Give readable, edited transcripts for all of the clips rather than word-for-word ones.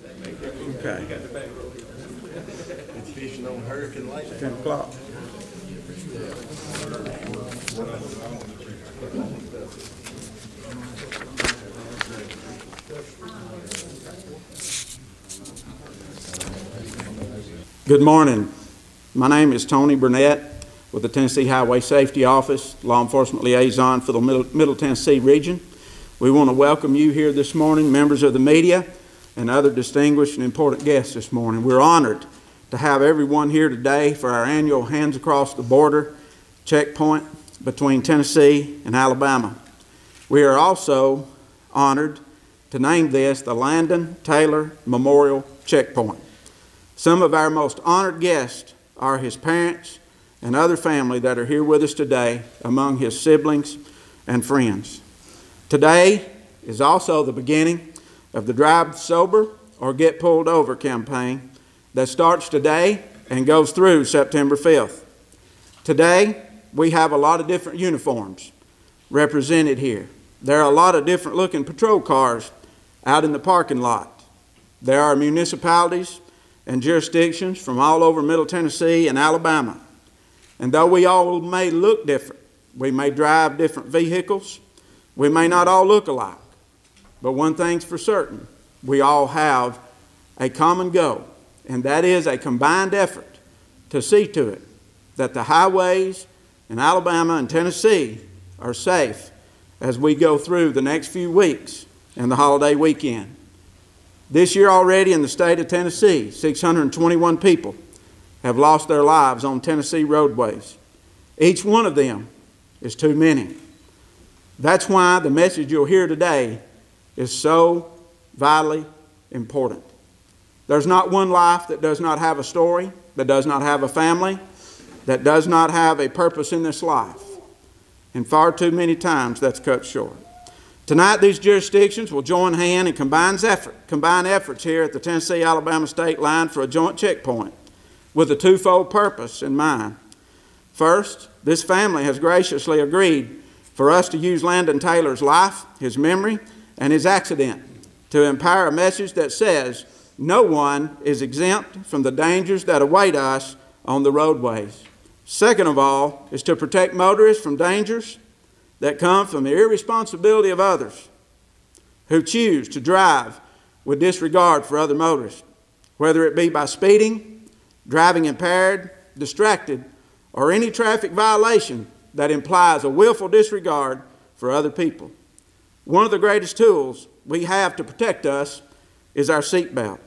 Okay. It's fishing on Hurricane Lake. 10 o'clock. Good morning. My name is Tony Burnett with the Tennessee Highway Safety Office, Law Enforcement Liaison for the Middle Tennessee region. We want to welcome you here this morning, members of the media and other distinguished and important guests this morning. We're honored to have everyone here today for our annual Hands Across the Border checkpoint between Tennessee and Alabama. We are also honored to name this the Landon Taylor Memorial Checkpoint. Some of our most honored guests are his parents and other family that are here with us today, among his siblings and friends. Today is also the beginning of the Drive Sober or Get Pulled Over campaign that starts today and goes through September 5th. Today, we have a lot of different uniforms represented here. There are a lot of different looking patrol cars out in the parking lot. There are municipalities and jurisdictions from all over Middle Tennessee and Alabama. And though we all may look different, we may drive different vehicles, we may not all look alike, but one thing's for certain, we all have a common goal, and that is a combined effort to see to it that the highways in Alabama and Tennessee are safe as we go through the next few weeks and the holiday weekend. This year already in the state of Tennessee, 621 people have lost their lives on Tennessee roadways. Each one of them is too many. That's why the message you'll hear today is so vitally important. There's not one life that does not have a story, that does not have a family, that does not have a purpose in this life. And far too many times that's cut short. Tonight, these jurisdictions will join hand and combine efforts here at the Tennessee-Alabama state line for a joint checkpoint with a twofold purpose in mind. First, this family has graciously agreed for us to use Landon Taylor's life, his memory, and his accident to empower a message that says no one is exempt from the dangers that await us on the roadways. Second of all is to protect motorists from dangers that come from the irresponsibility of others who choose to drive with disregard for other motorists, whether it be by speeding, driving impaired, distracted, or any traffic violation that implies a willful disregard for other people. One of the greatest tools we have to protect us is our seatbelt.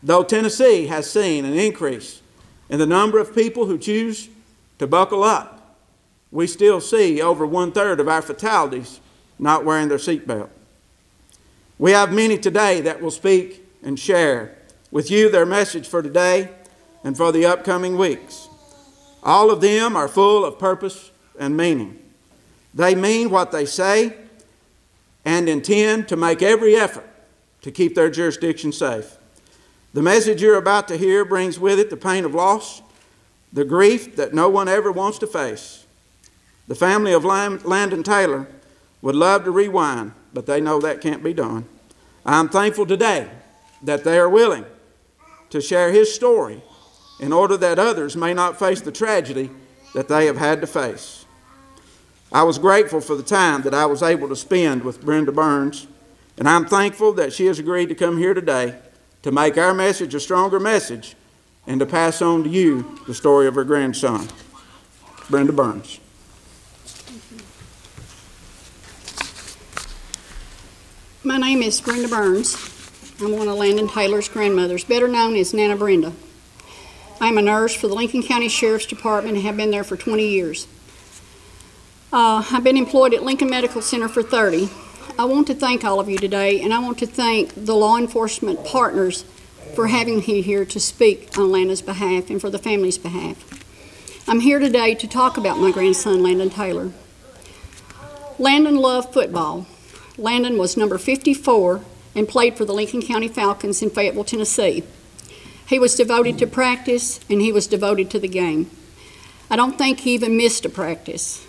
Though Tennessee has seen an increase in the number of people who choose to buckle up, we still see over 1/3 of our fatalities not wearing their seatbelt. We have many today that will speak and share with you their message for today and for the upcoming weeks. All of them are full of purpose and meaning. They mean what they say and intend to make every effort to keep their jurisdiction safe. The message you're about to hear brings with it the pain of loss, the grief that no one ever wants to face. The family of Landon Taylor would love to rewind, but they know that can't be done. I'm thankful today that they are willing to share his story in order that others may not face the tragedy that they have had to face. I was grateful for the time that I was able to spend with Brenda Burns, and I'm thankful that she has agreed to come here today to make our message a stronger message and to pass on to you the story of her grandson. Brenda Burns. My name is Brenda Burns. I'm one of Landon Taylor's grandmothers, better known as Nana Brenda. I'm a nurse for the Lincoln County Sheriff's Department and have been there for 20 years. I've been employed at Lincoln Medical Center for 30. I want to thank all of you today, and I want to thank the law enforcement partners for having me here to speak on Landon's behalf and for the family's behalf. I'm here today to talk about my grandson, Landon Taylor. Landon loved football. Landon was number 54 and played for the Lincoln County Falcons in Fayetteville, Tennessee. He was devoted to practice, and he was devoted to the game. I don't think he even missed a practice.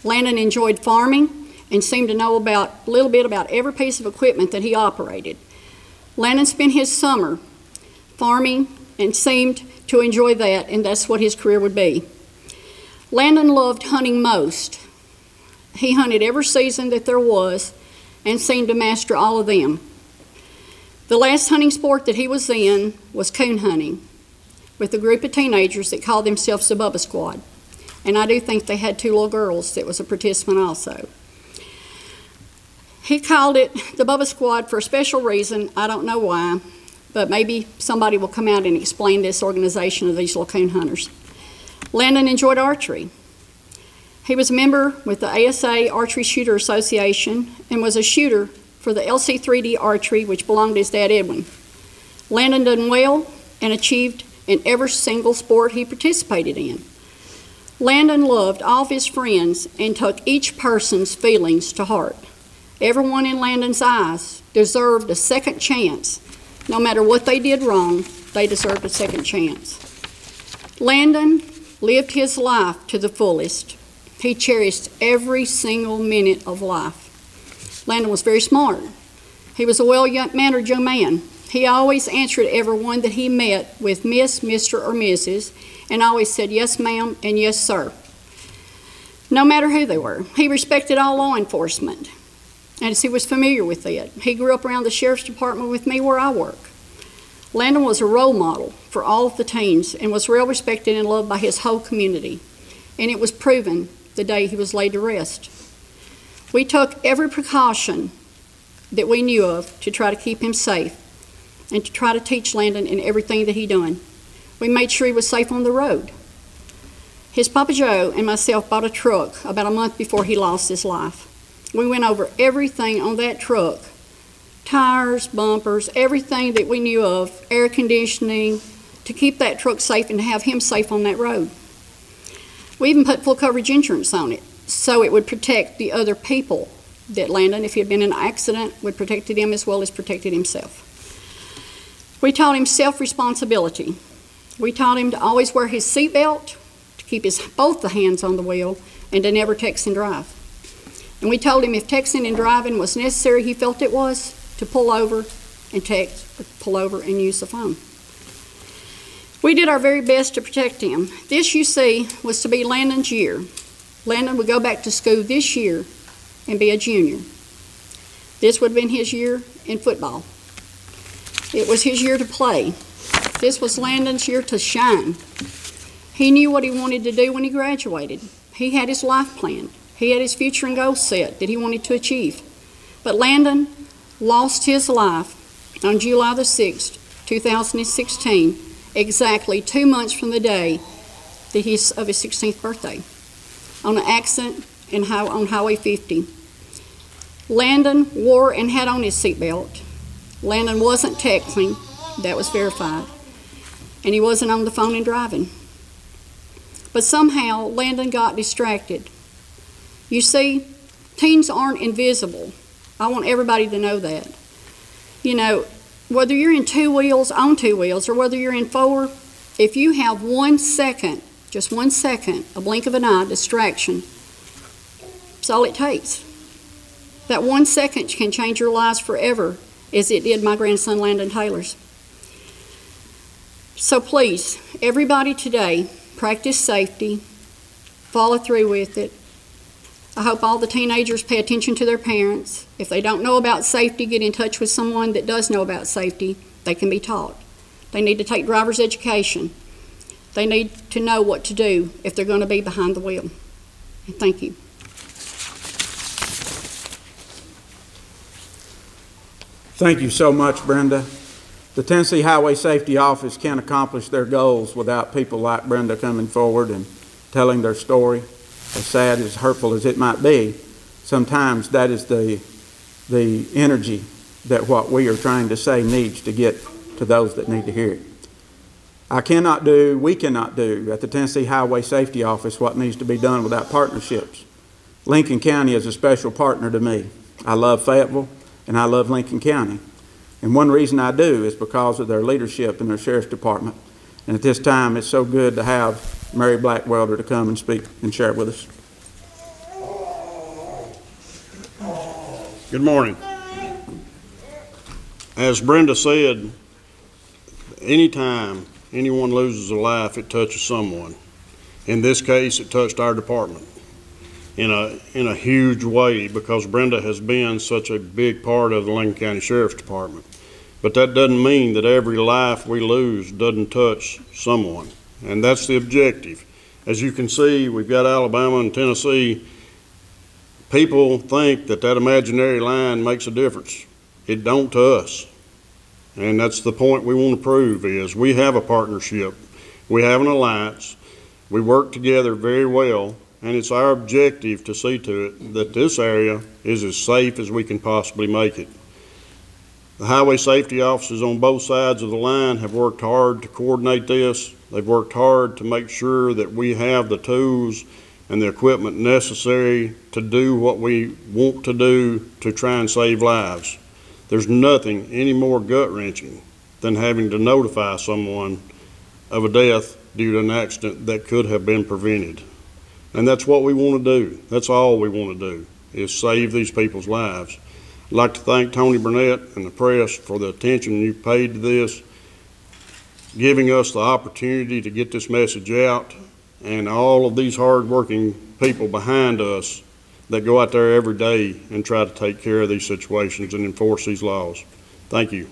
Landon enjoyed farming and seemed to know a little bit about every piece of equipment that he operated. Landon spent his summer farming and seemed to enjoy that, and that's what his career would be. Landon loved hunting most. He hunted every season that there was and seemed to master all of them. The last hunting sport that he was in was coon hunting with a group of teenagers that called themselves the Bubba Squad. And I do think they had 2 little girls that was a participant also. He called it the Bubba Squad for a special reason. I don't know why, but maybe somebody will come out and explain this organization of these little coon hunters. Landon enjoyed archery. He was a member with the ASA Archery Shooter Association and was a shooter for the LC3D Archery, which belonged to his dad, Edwin. Landon done well and achieved in every single sport he participated in. Landon loved all of his friends and took each person's feelings to heart. Everyone in Landon's eyes deserved a second chance. No matter what they did wrong, they deserved a second chance. Landon lived his life to the fullest. He cherished every single minute of life. Landon was very smart. He was a well-mannered young man. He always answered everyone that he met with Miss, Mr., or Mrs., and always said yes, ma'am, and yes, sir. No matter who they were. He respected all law enforcement, and he was familiar with it. He grew up around the sheriff's department with me where I work. Landon was a role model for all of the teens and was well respected and loved by his whole community, and it was proven the day he was laid to rest. We took every precaution that we knew of to try to keep him safe and to try to teach Landon in everything that he done. We made sure he was safe on the road. His Papa Joe and myself bought a truck about a month before he lost his life. We went over everything on that truck, tires, bumpers, everything that we knew of, air conditioning, to keep that truck safe and to have him safe on that road. We even put full coverage insurance on it so it would protect the other people that Landon, if he had been in an accident, would protect him as well as protected himself. We taught him self-responsibility. We taught him to always wear his seatbelt, to keep both the hands on the wheel, and to never text and drive. And we told him if texting and driving was necessary, he felt it was, to pull over and text, or pull over and use the phone. We did our very best to protect him. This, you see, was to be Landon's year. Landon would go back to school this year and be a junior. This would have been his year in football. It was his year to play. This was Landon's year to shine. He knew what he wanted to do when he graduated. He had his life plan. He had his future and goals set that he wanted to achieve. But Landon lost his life on July the 6th, 2016, exactly 2 months from the day of his 16th birthday, on an accident on Highway 50. Landon wore and had on his seatbelt. Landon wasn't texting, that was verified, and he wasn't on the phone and driving. But somehow Landon got distracted. You see, teens aren't invisible. I want everybody to know that. You know, whether you're in on two wheels, or whether you're in 4, if you have 1 second, just 1 second, a blink of an eye distraction, that's all it takes. That 1 second can change your lives forever, as it did my grandson Landon Taylor's. So please, everybody today, practice safety, follow through with it. I hope all the teenagers pay attention to their parents. If they don't know about safety, get in touch with someone that does know about safety. They can be taught. They need to take driver's education. They need to know what to do if they're going to be behind the wheel. And thank you. Thank you so much, Brenda. The Tennessee Highway Safety Office can't accomplish their goals without people like Brenda coming forward and telling their story. As sad, as hurtful as it might be, sometimes that is the energy that what we are trying to say needs to get to those that need to hear it. We cannot do at the Tennessee Highway Safety Office what needs to be done without partnerships. Lincoln County is a special partner to me. I love Fayetteville and I love Lincoln County. And one reason I do is because of their leadership in their sheriff's department. And at this time, it's so good to have Mary Blackwelder to come and speak and share it with us. Good morning. As Brenda said, anytime anyone loses a life, it touches someone. In this case, it touched our department in a huge way, because Brenda has been such a big part of the Lincoln County Sheriff's Department. But that doesn't mean that every life we lose doesn't touch someone, and that's the objective. As you can see, we've got Alabama and Tennessee. People think that that imaginary line makes a difference. It don't to us. And that's the point we want to prove, is we have a partnership. We have an alliance. We work together very well, and it's our objective to see to it that this area is as safe as we can possibly make it. The highway safety officers on both sides of the line have worked hard to coordinate this. They've worked hard to make sure that we have the tools and the equipment necessary to do what we want to do to try and save lives. There's nothing any more gut-wrenching than having to notify someone of a death due to an accident that could have been prevented. And that's what we want to do. That's all we want to do, is save these people's lives. I'd like to thank Tony Burnett and the press for the attention you paid to this, giving us the opportunity to get this message out, and all of these hard-working people behind us that go out there every day and try to take care of these situations and enforce these laws. Thank you.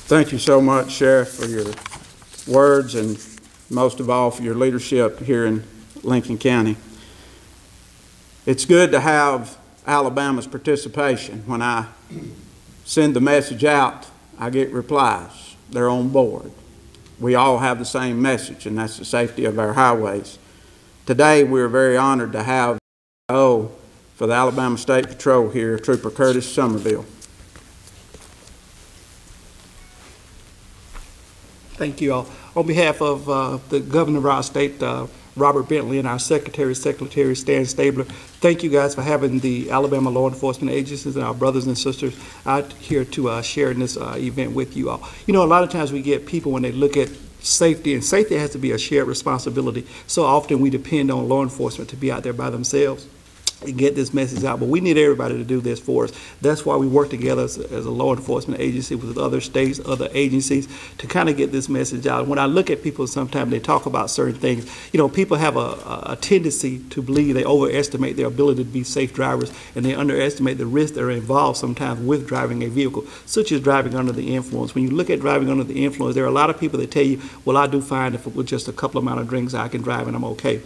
Thank you so much, Sheriff, for your words, and most of all for your leadership here in Lincoln County. It's good to have Alabama's participation. When I send the message out, I get replies. They're on board. We all have the same message, and that's the safety of our highways. Today, we're very honored to have THSO for the Alabama State Patrol here, Trooper Curtis Somerville. Thank you all. On behalf of the governor of our state, Robert Bentley, and our Secretary Stan Stabler, thank you guys for having the Alabama law enforcement agencies and our brothers and sisters out here to share in this event with you all. You know, a lot of times we get people, when they look at safety, and safety has to be a shared responsibility. So often we depend on law enforcement to be out there by themselves and get this message out, but we need everybody to do this for us. That's why we work together as a law enforcement agency with other states, other agencies, to kind of get this message out. When I look at people, sometimes they talk about certain things. You know, people have a tendency to believe they overestimate their ability to be safe drivers, and they underestimate the risks that are involved sometimes with driving a vehicle, such as driving under the influence. When you look at driving under the influence, there are a lot of people that tell you, well, I do fine if with just a couple amount of drinks I can drive and I'm okay.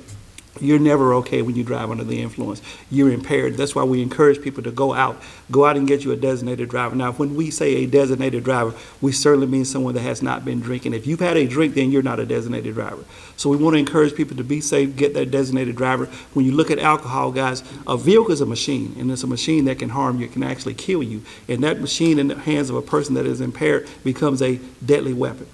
You're never okay when you drive under the influence. You're impaired. That's why we encourage people to go out and get you a designated driver. Now, when we say a designated driver, we certainly mean someone that has not been drinking. If you've had a drink, then you're not a designated driver. So we want to encourage people to be safe, get that designated driver. When you look at alcohol, guys, a vehicle is a machine, and it's a machine that can harm you, can actually kill you. And that machine in the hands of a person that is impaired becomes a deadly weapon.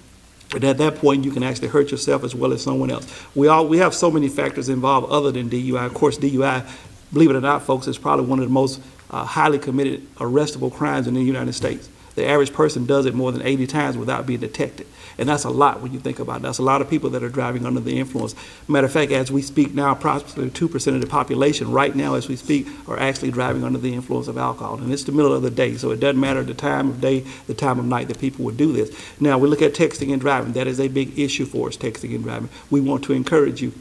And at that point, you can actually hurt yourself as well as someone else. We have so many factors involved other than DUI. Of course, DUI, believe it or not, folks, is probably one of the most highly committed, arrestable crimes in the United States. The average person does it more than 80 times without being detected. And that's a lot when you think about it. That's a lot of people that are driving under the influence. Matter of fact, as we speak now, approximately 2% of the population right now as we speak are actually driving under the influence of alcohol. And it's the middle of the day, so it doesn't matter the time of day, the time of night that people would do this. Now, we look at texting and driving. That is a big issue for us, texting and driving. We want to encourage you.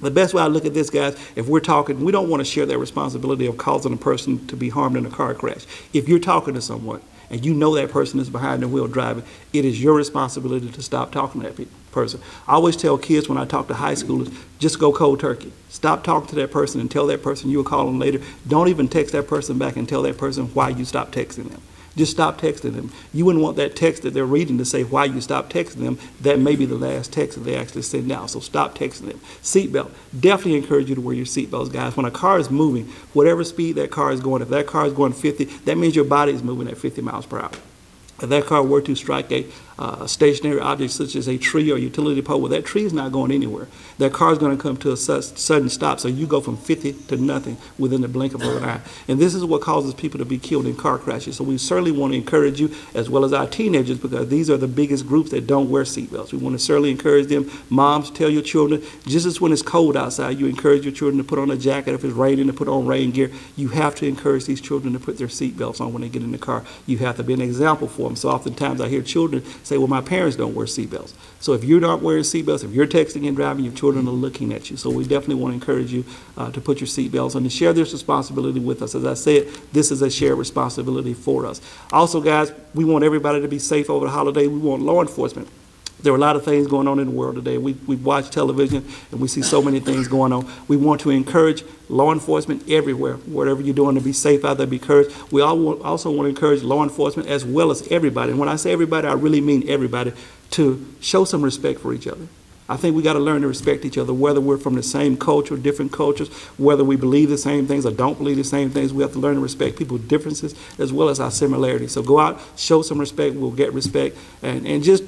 The best way I look at this, guys, if we're talking, we don't want to share that responsibility of causing a person to be harmed in a car crash. If you're talking to someone, and you know that person is behind the wheel driving, it is your responsibility to stop talking to that person. I always tell kids when I talk to high schoolers, just go cold turkey. Stop talking to that person and tell that person you'll call them later. Don't even text that person back and tell that person why you stopped texting them. Just stop texting them. You wouldn't want that text that they're reading to say why you stopped texting them. That may be the last text that they actually send out, so stop texting them. Seatbelt. Definitely encourage you to wear your seatbelts, guys. When a car is moving, whatever speed that car is going, if that car is going 50, that means your body is moving at 50 miles per hour. if that car were to strike a stationary object such as a tree or utility pole, well, that tree is not going anywhere. That car is going to come to a sudden stop, so you go from 50 to nothing within the blink of an eye. And this is what causes people to be killed in car crashes. So we certainly want to encourage you, as well as our teenagers, because these are the biggest groups that don't wear seatbelts. We want to certainly encourage them. Moms, tell your children, just as when it's cold outside, you encourage your children to put on a jacket. If it's raining, to put on rain gear. You have to encourage these children to put their seatbelts on when they get in the car. You have to be an example for them. So oftentimes I hear children say, well, my parents don't wear seatbelts. So if you're not wearing seatbelts, if you're texting and driving, your children are looking at you. So we definitely want to encourage you to put your seatbelts on and share this responsibility with us. As I said, this is a shared responsibility for us. Also, guys, we want everybody to be safe over the holiday. We want law enforcement. There are a lot of things going on in the world today. We watch television and we see so many things going on. We want to encourage law enforcement everywhere, whatever you're doing, to be safe out there, be encouraged. We also want to encourage law enforcement as well as everybody. And when I say everybody, I really mean everybody, to show some respect for each other. I think we got to learn to respect each other, whether we're from the same culture, different cultures, whether we believe the same things or don't believe the same things. We have to learn to respect people's differences as well as our similarities. So go out, show some respect, we'll get respect, and just,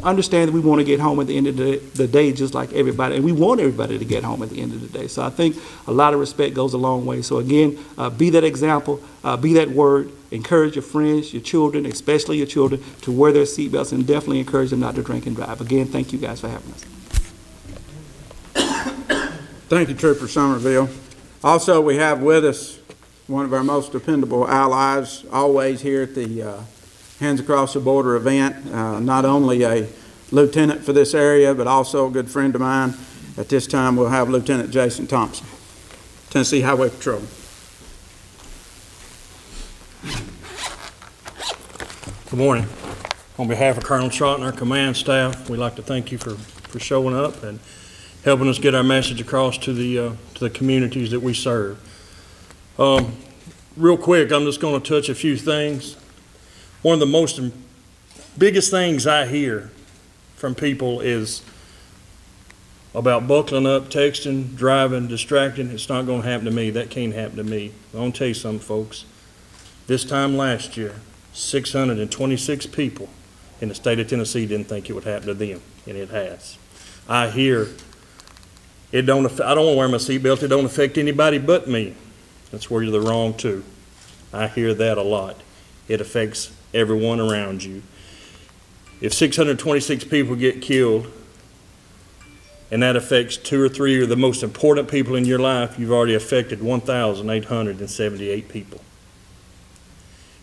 understand that we want to get home at the end of the day just like everybody, and we want everybody to get home at the end of the day. So I think a lot of respect goes a long way. So again, be that example, be that word. Encourage your friends, your children, especially your children, to wear their seatbelts, and definitely encourage them not to drink and drive. Again, thank you guys for having us. Thank you, Trooper Somerville. Also, we have with us one of our most dependable allies, always here at the Hands Across the Border event, not only a lieutenant for this area, but also a good friend of mine. At this time, we'll have Lieutenant Jason Thompson, Tennessee Highway Patrol. Good morning. On behalf of Colonel Trott and our command staff, we'd like to thank you for showing up and helping us get our message across to the communities that we serve. Real quick, I'm just going to touch a few things. One of the biggest things I hear from people is about buckling up, texting, driving, distracting. It's not going to happen to me. That can't happen to me. I'm going to tell you something, folks. This time last year, 626 people in the state of Tennessee didn't think it would happen to them, and it has. I hear I don't want to wear my seatbelt. It don't affect anybody but me. That's where you're the wrong too. I hear that a lot. It affects everyone around you. If 626 people get killed, and that affects 2 or 3 of the most important people in your life, you've already affected 1,878 people.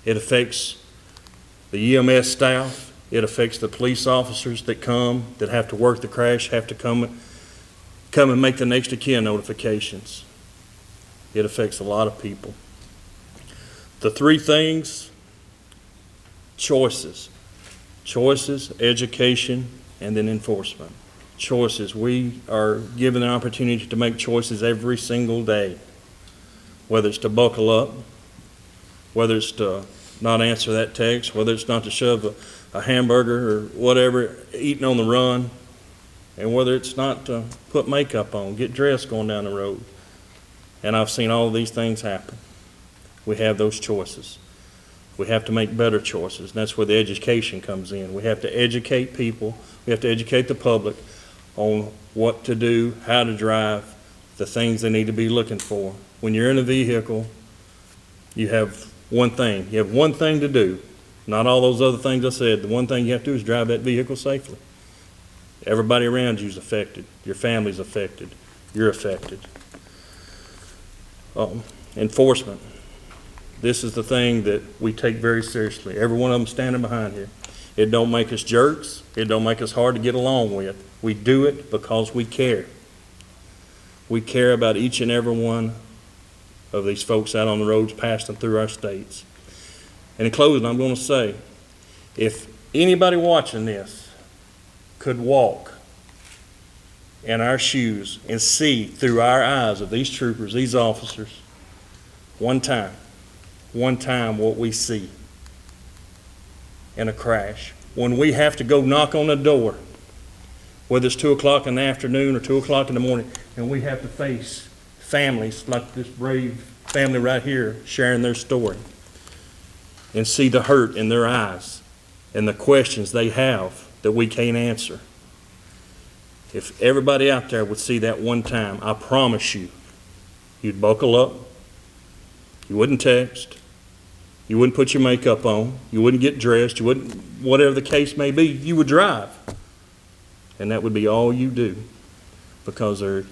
It affects the EMS staff. It affects the police officers that have to work the crash, have to come and make the next of kin notifications. It affects a lot of people. The 3 things: choices, education, and then enforcement. Choices. We are given an opportunity to make choices every single day, whether it's to buckle up, whether it's to not answer that text, whether it's not to shove a hamburger or whatever, eating on the run, and whether it's not to put makeup on, get dressed going down the road. And I've seen all of these things happen. We have those choices. We have to make better choices, and that's where the education comes in. We have to educate people. We have to educate the public on what to do, how to drive, the things they need to be looking for. When you're in a vehicle, you have one thing. You have one thing to do. Not all those other things I said. The one thing you have to do is drive that vehicle safely. Everybody around you is affected. Your family's affected. You're affected. Enforcement. This is the thing that we take very seriously. Every one of them standing behind here. It don't make us jerks. It don't make us hard to get along with. We do it because we care. We care about each and every one of these folks out on the roads passing through our states. And in closing, I'm going to say, if anybody watching this could walk in our shoes and see through our eyes of these troopers, these officers, one time what we see in a crash, when we have to go knock on a door, whether it's 2 o'clock in the afternoon or 2 o'clock in the morning, and we have to face families like this brave family right here sharing their story, and see the hurt in their eyes and the questions they have that we can't answer. If everybody out there would see that one time, I promise you, you'd buckle up, you wouldn't text, you wouldn't put your makeup on, you wouldn't get dressed, you wouldn't, whatever the case may be, you would drive. And that would be all you do, because there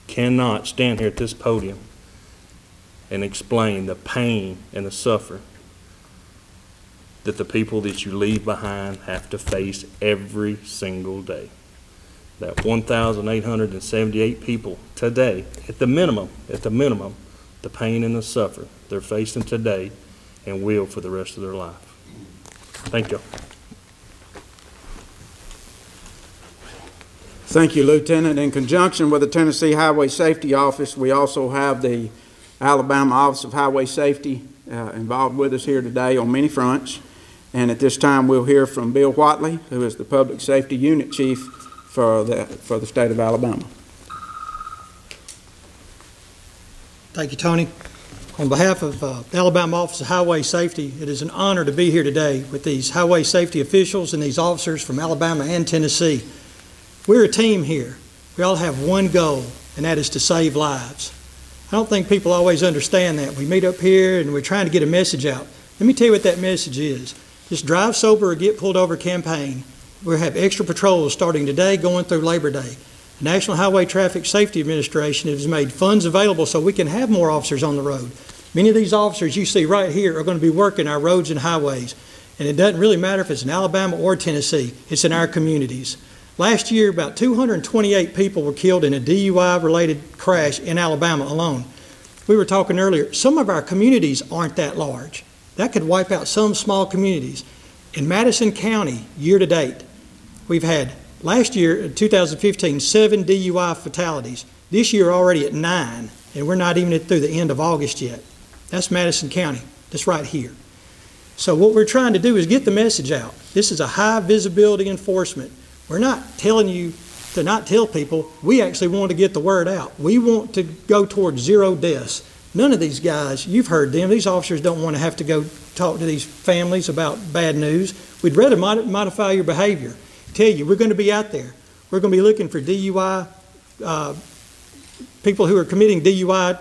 cannot stand here at this podium and explain the pain and the suffering that the people that you leave behind have to face every single day. That 1,878 people today, at the minimum, the pain and the suffering they're facing today and will for the rest of their life. Thank you. Thank you, Lieutenant. In conjunction with the Tennessee Highway Safety Office, we also have the Alabama Office of Highway Safety involved with us here today on many fronts. And at this time, we'll hear from Bill Whatley, who is the Public Safety Unit Chief for the state of Alabama. Thank you, Tony. On behalf of the Alabama Office of Highway Safety, it is an honor to be here today with these highway safety officials and these officers from Alabama and Tennessee. We're a team here. We all have one goal, and that is to save lives. I don't think people always understand that. We meet up here and we're trying to get a message out. Let me tell you what that message is. This Drive Sober or Get Pulled Over campaign, we'll have extra patrols starting today going through Labor Day. The National Highway Traffic Safety Administration has made funds available so we can have more officers on the road. Many of these officers you see right here are going to be working our roads and highways. And it doesn't really matter if it's in Alabama or Tennessee, it's in our communities. Last year, about 228 people were killed in a DUI-related crash in Alabama alone. We were talking earlier, some of our communities aren't that large. That could wipe out some small communities. In Madison County, year to date, we've had, last year, 2015, 7 DUI fatalities. This year already at 9, and we're not even through the end of August yet. That's Madison County. That's right here. So what we're trying to do is get the message out. This is a high visibility enforcement. We're not telling you to not tell people. We actually want to get the word out. We want to go towards 0 deaths. None of these guys, you've heard them, these officers don't want to have to go talk to these families about bad news. We'd rather modify your behavior. Tell you, we're going to be out there. We're going to be looking for DUI, people who are committing DUI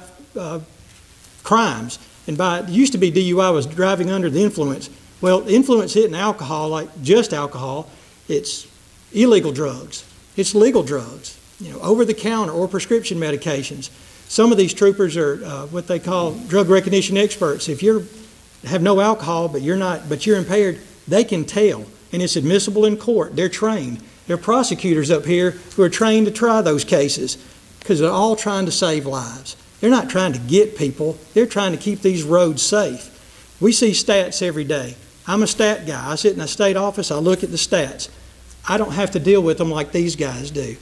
crimes. And it used to be DUI was driving under the influence. Well, influence hitting alcohol, like just alcohol, it's illegal drugs. It's legal drugs, over-the-counter or prescription medications. Some of these troopers are what they call drug recognition experts. If you have no alcohol but you're impaired, they can tell, and it's admissible in court. They're trained. There are prosecutors up here who are trained to try those cases because they're all trying to save lives. They're not trying to get people. They're trying to keep these roads safe. We see stats every day. I'm a stat guy. I sit in a state office. I look at the stats. I don't have to deal with them like these guys do.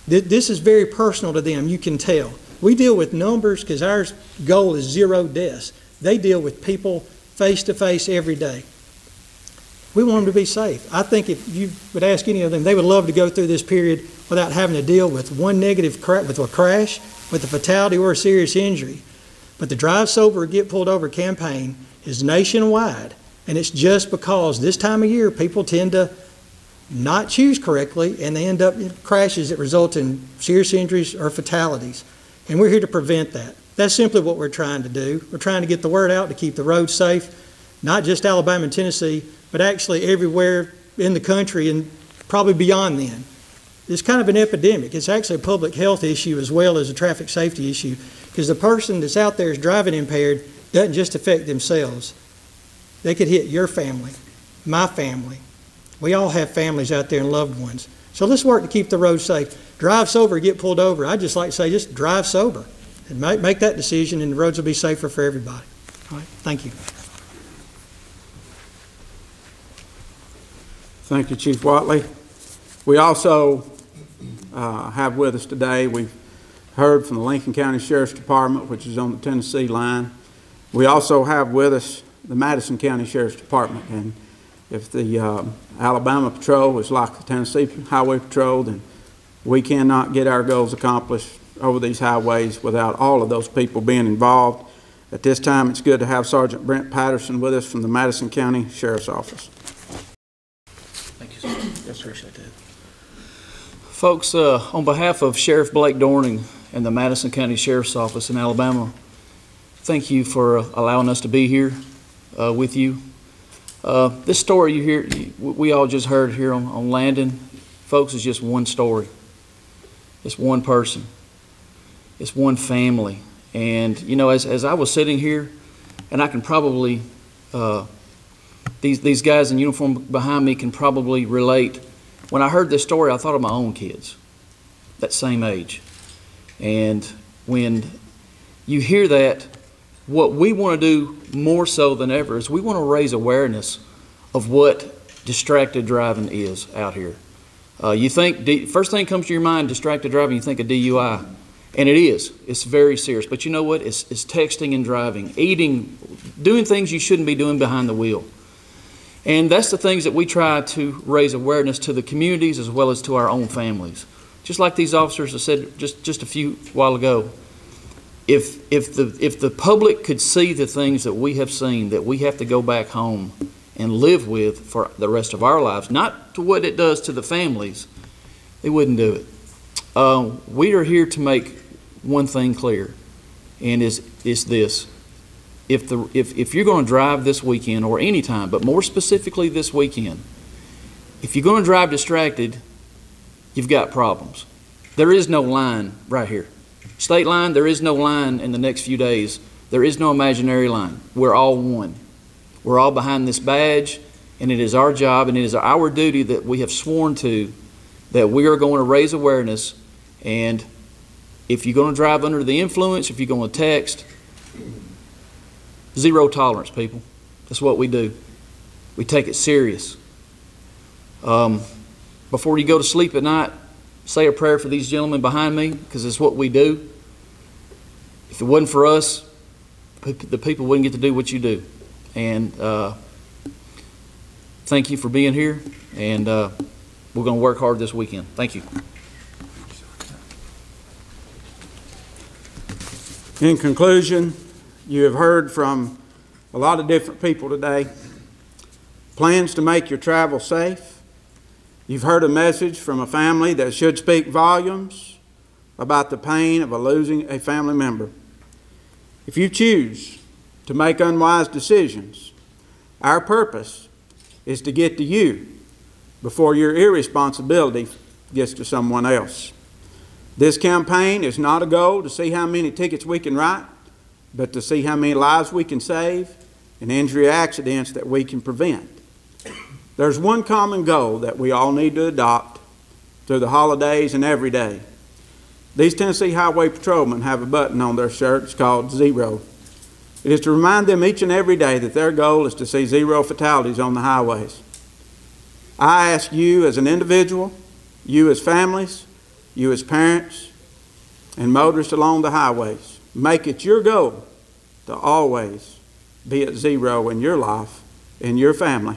This is very personal to them. You can tell. We deal with numbers because our goal is 0 deaths. They deal with people face to face every day. We want them to be safe. I think if you would ask any of them, they would love to go through this period without having to deal with one negative with a crash, with a fatality or a serious injury. But the Drive Sober or Get Pulled Over campaign is nationwide, and it's just because this time of year people tend to not choose correctly and they end up in crashes that result in serious injuries or fatalities. And we're here to prevent that. That's simply what we're trying to do. We're trying to get the word out to keep the roads safe, not just Alabama and Tennessee, but actually everywhere in the country and probably beyond then. It's kind of an epidemic. It's actually a public health issue as well as a traffic safety issue because the person that's out there is driving impaired doesn't just affect themselves. They could hit your family, my family. We all have families out there and loved ones. So let's work to keep the roads safe. Drive sober, get pulled over. I'd just like to say just drive sober and make that decision and the roads will be safer for everybody. All right, thank you. Thank you, Chief Whatley. We also have with us today, we've heard from the Lincoln County Sheriff's Department, which is on the Tennessee line. We also have with us the Madison County Sheriff's Department. And if the Alabama Patrol is like the Tennessee Highway Patrol, then we cannot get our goals accomplished over these highways without all of those people being involved. At this time, it's good to have Sergeant Brent Patterson with us from the Madison County Sheriff's Office. Appreciate that. Folks, on behalf of Sheriff Blake Dorning and the Madison County Sheriff's Office in Alabama, thank you for allowing us to be here with you. This story you hear, we all just heard here on Landon, folks, is just one story. It's one person. It's one family. And, you know, as I was sitting here, and I can probably, these guys in uniform behind me can probably relate. When I heard this story, I thought of my own kids, that same age. And when you hear that, what we want to do more so than ever is we want to raise awareness of what distracted driving is out here. You think, first thing comes to your mind, distracted driving, you think of DUI. And it is. It's very serious. But you know what? It's texting and driving, eating, doing things you shouldn't be doing behind the wheel. And that's the things that we try to raise awareness to the communities as well as to our own families. Just like these officers have said just a few while ago, if the public could see the things that we have seen, that we have to go back home and live with for the rest of our lives, not to what it does to the families, they wouldn't do it. We are here to make one thing clear, and is this. If you're going to drive this weekend or any time, but more specifically this weekend, if you're going to drive distracted, you've got problems. There is no line right here. State line, there is no line in the next few days. There is no imaginary line. We're all one. We're all behind this badge, and it is our job and it is our duty that we have sworn to, that we are going to raise awareness. And if you're going to drive under the influence, if you're going to text, zero tolerance, people. That's what we do. We take it serious. Before you go to sleep at night, say a prayer for these gentlemen behind me, because it's what we do. If it wasn't for us, the people wouldn't get to do what you do. And thank you for being here, and we're going to work hard this weekend. Thank you. In conclusion, you have heard from a lot of different people today. Plans to make your travel safe. You've heard a message from a family that should speak volumes about the pain of losing a family member. If you choose to make unwise decisions, our purpose is to get to you before your irresponsibility gets to someone else. This campaign is not a goal to see how many tickets we can write, but to see how many lives we can save and injury accidents that we can prevent. There's one common goal that we all need to adopt through the holidays and every day. These Tennessee Highway Patrolmen have a button on their shirts called Zero. It is to remind them each and every day that their goal is to see zero fatalities on the highways. I ask you as an individual, you as families, you as parents, and motorists along the highways, make it your goal to always be at zero in your life, in your family,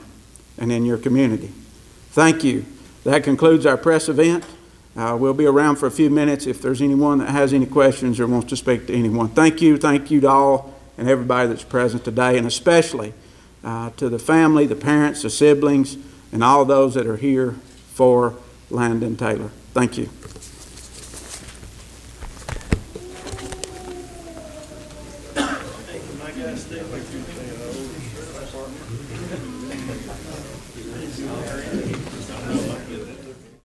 and in your community. Thank you. That concludes our press event. We'll be around for a few minutes if there's anyone that has any questions or wants to speak to anyone. Thank you to all and everybody that's present today, and especially to the family, the parents, the siblings, and all those that are here for Landon Taylor. Thank you.